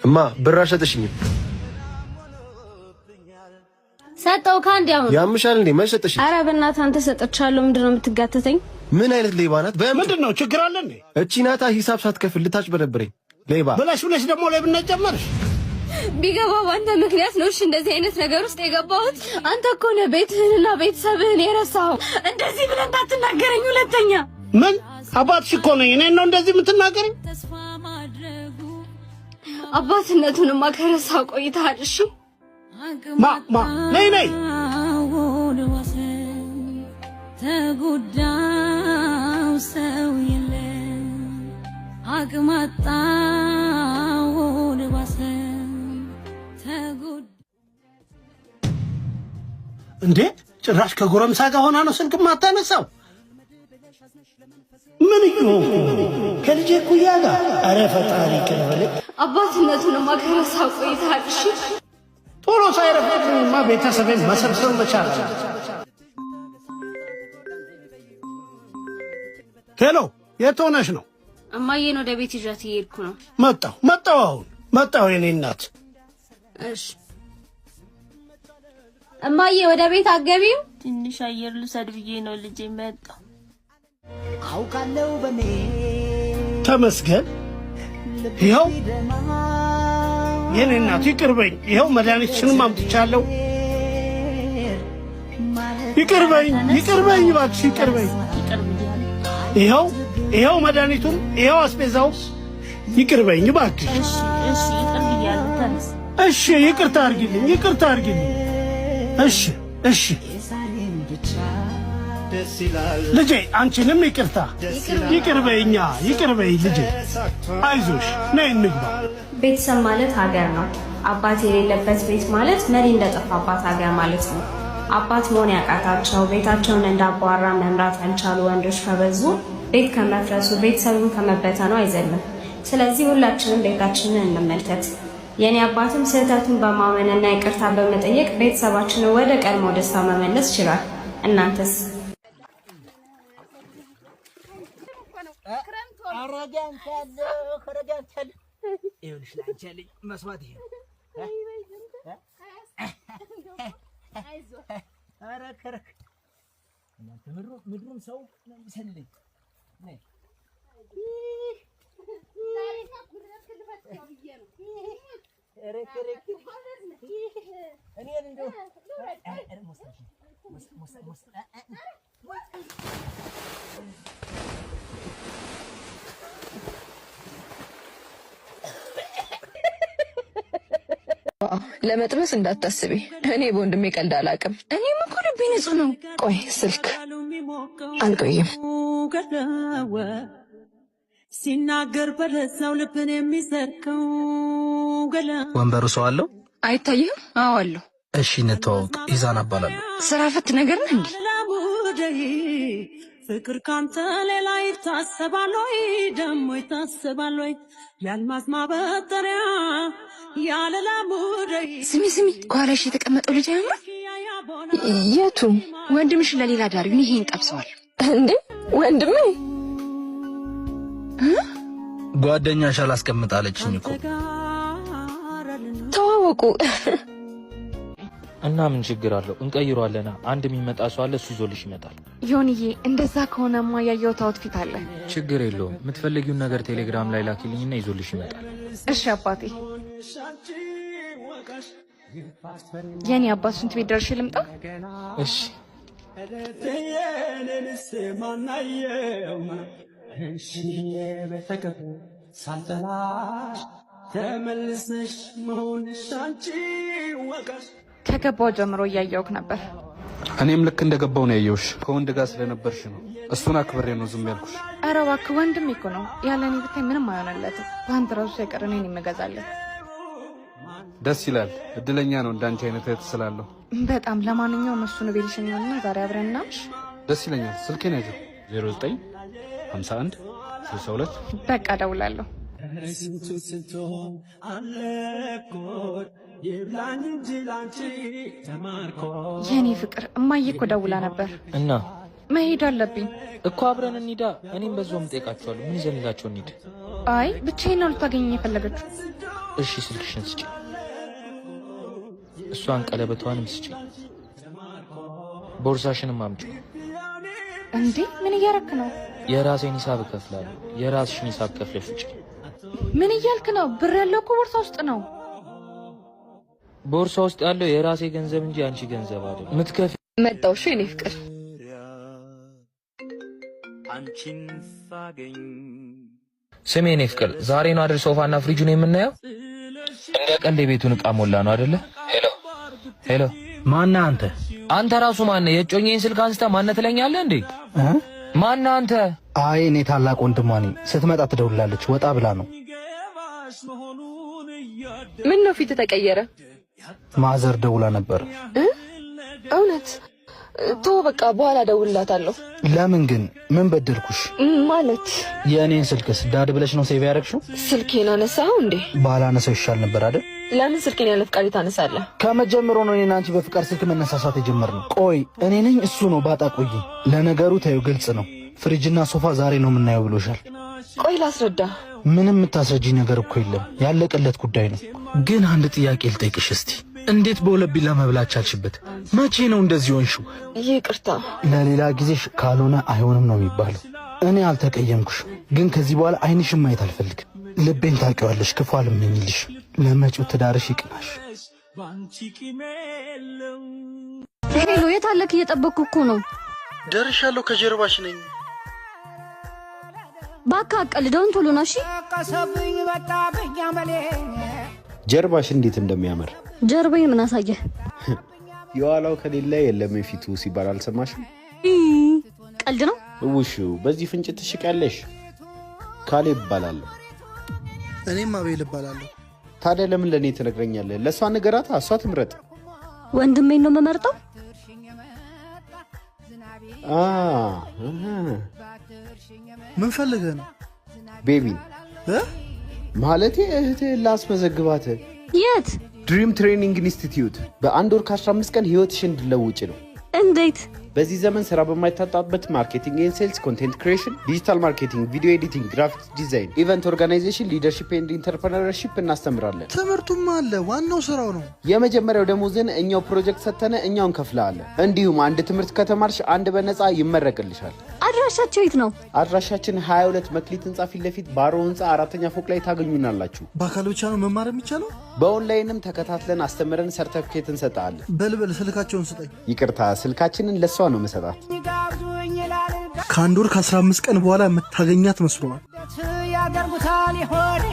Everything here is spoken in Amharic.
እማ ብር አልሰጠሽኝም። ሰጠው ካንድ ያምሻል እንዴ? ማን ሰጠሽ? ኧረ በእናትህ አንተ ሰጠቻለሁ። ምንድነው የምትጋተተኝ? ምን አይነት ሌባ ናት? ምንድነው ችግር አለ እንዴ? እቺ ናታ ሂሳብ ሳትከፍል ልታጭበረብረኝ ሌባ ብለሽ ደግሞ ሌብነት ጀመርሽ። ቢገባው አንተ ምክንያት ነው እሺ እንደዚህ አይነት ነገር ውስጥ የገባሁት። አንተ እኮ ነው ቤትህንና ቤተሰብህን የረሳኸው። እንደዚህ ብለህ እንዳትናገረኝ ሁለተኛ። ምን አባትሽ እኮ ነኝ እኔን ነው እንደዚህ የምትናገረኝ? አባትነቱንማ ከረሳኸው ቆይተሃል። እሺ ነይ ተጎዳው ሰው የለም አቅማጣው ልባሰን እንዴ ጭራሽ ከጎረምሳ ጋር ሆና ነው ስልክ ማታነሳው? ምን ይሆን ከልጄ ኩያ ጋር? አረ ፈጣሪ ከበለ አባትነቱንማ ከረሳኸው ቆይተሃል። እሺ ቶሎ ሳይረፍድማ ቤተሰቤን መሰብሰብ መቻል። ሄሎ የት ሆነሽ ነው? እማዬን ወደ ቤት ይዣት እየሄድኩ ነው። መጣሁ የኔ እናት። እሺ እማዬ ወደ ቤት አትገቢም? ትንሽ አየር ልውሰድ ብዬ ነው ልጄ መጣሁ። አውቃለሁ በኔ ተመስገን። ይኸው የኔ እናት ይቅርበኝ። ይኸው መድኃኒትሽንም አምጥቻለሁ። ይቅርበኝ እባክሽ ይቅርበኝ። ይኸው መድኃኒቱም ይኸው አስቤዛው ይቅርበኝ እባክሽ። እሺ ይቅር ብያለሁ። ተነስ። እሺ ይቅርታ አድርጊልኝ። እሺ ልጄ አንቺንም ይቅርበኝ ልጄ። አይዞሽ ነይ እንግባ። ቤተሰብ ማለት ሀገር ነው። አባት የሌለበት ቤት ማለት መሪ እንደጠፋባት ሀገር ማለት ነው። አባት መሆን ያቃታቸው ቤታቸውን እንዳባራ መምራት ያልቻሉ ወንዶች ከበዙ ቤት ከመፍረሱ ቤተሰቡን ከመበተኑ አይዘልም። ስለዚህ ሁላችንም ቤታችንን እንመልከት። የኔ አባትም ስህተቱን በማመንና ይቅርታ በመጠየቅ ቤተሰባችንን ወደ ቀድሞ ደስታ መመለስ ይችላል። እናንተስ? ይኸውልሽ ላንቺ ያለኝ መስዋዕት ይሄ ኧረ ከረክ እናንተ ምድሩም ሰው ነው የሚሰልልኝ። እኔን እንደው ለመጥበስ እንዳታስቢ። እኔ በወንድሜ ቀልድ አላውቅም። እኔም እኮ ልቤ ንጹህ ነው። ቆይ ስልክ አልቆይም። ሲናገር በለዛው ልብን የሚሰርቀው ወንበሩ ሰው አለው አይታየህም? አዎ አለው። እሺ እንተዋወቅ። ኢዛና እባላለሁ። ስራ ፈት ነገር ነህ እንዴ? ፍቅር ካንተ ሌላ ይታሰባል ወይ? ደሞ ይታሰባል ወይ? ያልማዝ ማበጠሪያ ያለላሙደይ ስሚ ጓላሽ የተቀመጠው ልጅ ያምራል። የቱ? ወንድምሽ ለሌላ ዳሪውን ይሄን ጠብሰዋል እንዴ? ወንድሜ ጓደኛሽ አላስቀምጣለችኝ እኮ። ተዋወቁ እና ምን ችግር አለው? እንቀይሯለና አንድ የሚመጣ ሰው አለ፣ እሱ ይዞልሽ ይመጣል። ዮኒዬ እንደዛ ከሆነማ ያየሁት አውትፊት አለ። ችግር የለውም። የምትፈልጊውን ነገር ቴሌግራም ላይ ላኪልኝና ይዞልሽ ይመጣል። እሺ አባቴ። የኔ አባት ሽንት ቤት ደርሼ ልምጣ? እሺ ከገባው ጀምሮ እያየሁህ ነበር። እኔም ልክ እንደገባው ነው ያየሁሽ። ከወንድ ጋር ስለነበርሽ ነው። እሱን አክብሬ ነው ዝም ያልኩሽ። ኧረ እባክህ ወንድሜ እኮ ነው። ያለኔ ብታይ ምንም አይሆንለትም። በአንተ ራሱ ሳይቀር እኔን ይመገዛለን። ደስ ይላል። እድለኛ ነው እንዳንቺ አይነት እህት ስላለው። በጣም ለማንኛውም እሱን ቤልሽኛልና ዛሬ አብረን እናምሽ። ደስ ይለኛል። ስልኬን ያዥው 09 51 62 በቃ እደውላለሁ። የኔ ፍቅር እማዬ እኮ ደውላ ነበር። እና መሄድ አለብኝ እኮ አብረን እንሂዳ። እኔም በዛውም ጠይቃቸዋለሁ። ምን ይዘንላቸው እንሂድ? አይ ብቻዬን ነው ልታገኘኝ የፈለገችው። እሺ ስልክሽን ስጪ፣ እሷን ቀለበቷንም ስጪ፣ ቦርሳሽንም አምጪ። እንዴ ምን እያረክ ነው? የራሴን ሂሳብ እከፍላለሁ፣ የራስሽን ሂሳብ ከፍለሽ ውጪ። ምን እያልክ ነው? ብር ያለው እኮ ቦርሳ ውስጥ ነው። ቦርሳ ውስጥ ያለው የራሴ ገንዘብ እንጂ አንቺ ገንዘብ አይደለም። ምትከፍ መጣው። እሺ እኔ ፍቅር ስሜ እኔ ፍቅር፣ ዛሬ ነው አይደል ሶፋና ፍሪጁን የምናየው? እንደ ቀልድ የቤቱን ዕቃ ሞላ ነው አይደለ? ሄሎ ሄሎ፣ ማነህ አንተ? አንተ ራሱ ማነህ? የጮኛዬን ስልክ አንስተ ማነህ ትለኛለህ እንዴ? ማነህ አንተ? አይ እኔ ታላቅ ወንድሟ ነኝ። ስትመጣ ትደውላለች። ወጣ ብላ ነው። ምን ነው ፊት ተቀየረ? ማዘር ደውላ ነበር። እውነት? ቶ በቃ በኋላ ደውልላታለሁ። ለምን ግን? ምን በደልኩሽ? ማለት የእኔን ስልክስ ዳድ ብለሽ ነው ሴቭ ያደረግሽው? ስልኬን አነሳው እንዴ? ባላነሳው ይሻል ነበር አይደል? ለምን ስልኬን ያለ ፍቃድ ታነሳለህ? ከመጀመሩ ነው እኔና አንቺ በፍቃድ ስልክ መነሳሳት የጀመርነው። ቆይ እኔ ነኝ እሱ ነው? ባጣ ቆይ። ለነገሩ ታዩ ግልጽ ነው። ፍሪጅና ሶፋ ዛሬ ነው የምናየው ብሎሻል። ቆይ ላስረዳ። ምንም የምታስረጂኝ ነገር እኮ የለም። ያለቀለት ጉዳይ ነው። ግን አንድ ጥያቄ ልጠይቅሽ እስቲ። እንዴት በሁለት ቢላ መብላት ቻልሽበት? መቼ ነው እንደዚህ ሆንሽው? ይቅርታ። ለሌላ ጊዜሽ ካልሆነ አይሆንም ነው የሚባለው። እኔ አልተቀየምኩሽ፣ ግን ከዚህ በኋላ አይንሽን ማየት አልፈልግም። ልቤን ታውቂዋለሽ። ክፉ አልመኝልሽ። ለመጪው ትዳርሽ ይቅናሽ። ሄሎ፣ የት አለክ? እየጠበቅኩ እኮ ነው። ደርሻለሁ። ከጀርባሽ ነኝ። ባካ ቀልደውን ቶሎ ና። እሺ ጀርባሽ እንዴት እንደሚያምር። ጀርባዬ ምን አሳየህ? የኋላው ከሌለ የለም የፊቱ ሲባል አልሰማሽም? ቀልድ ነው። ውሹ በዚህ ፍንጭ ትሽቃለሽ። ካሌብ እባላለሁ። እኔም አቤል እባላለሁ። ታዲያ ለምን ለእኔ ትነግረኛለህ? ለእሷ ንገራታ፣ እሷ ትምረጥ። ወንድሜን ነው የምመርጠው። ምን ፈልገህ ነው? ቤቢን ማለቴ እህትህን ላስመዘግባት። የት? ድሪም ትሬኒንግ ኢንስቲትዩት። በአንድ ወር ከ15 ቀን ህይወትሽን እንድለውጭ ነው። እንዴት? በዚህ ዘመን ስራ በማይታጣበት ማርኬቲንግ ኤንድ ሴልስ፣ ኮንቴንት ክሪኤሽን፣ ዲጂታል ማርኬቲንግ፣ ቪዲዮ ኤዲቲንግ፣ ግራፊክስ ዲዛይን፣ ኢቨንት ኦርጋናይዜሽን፣ ሊደርሺፕ ኤንድ ኢንተርፕረነርሺፕ እናስተምራለን። ትምህርቱም አለ፣ ዋናው ስራው ነው። የመጀመሪያው ደሞዝን እኛው ፕሮጀክት ሰተነ እኛው እንከፍልሃለን። እንዲሁም አንድ ትምህርት ከተማርሽ አንድ በነፃ ይመረቅልሻል። አድራሻቸው የት ነው? አድራሻችን 22 መክሊት ህንፃ ፊት ለፊት ባሮ ህንፃ 4ኛ ፎቅ ላይ ታገኙናላችሁ። በአካል ብቻ ነው መማር የሚቻለው? በኦንላይንም ተከታትለን አስተምረን ሰርተፊኬት እንሰጣለን። በልበል ስልካቸውን ስጠኝ። ይቅርታ፣ ስልካችንን ለሷ ነው መሰጣት። ከአንድ ወር ከ15 ቀን በኋላ የምታገኛት መስሏል። ያደርጉታል ይሆን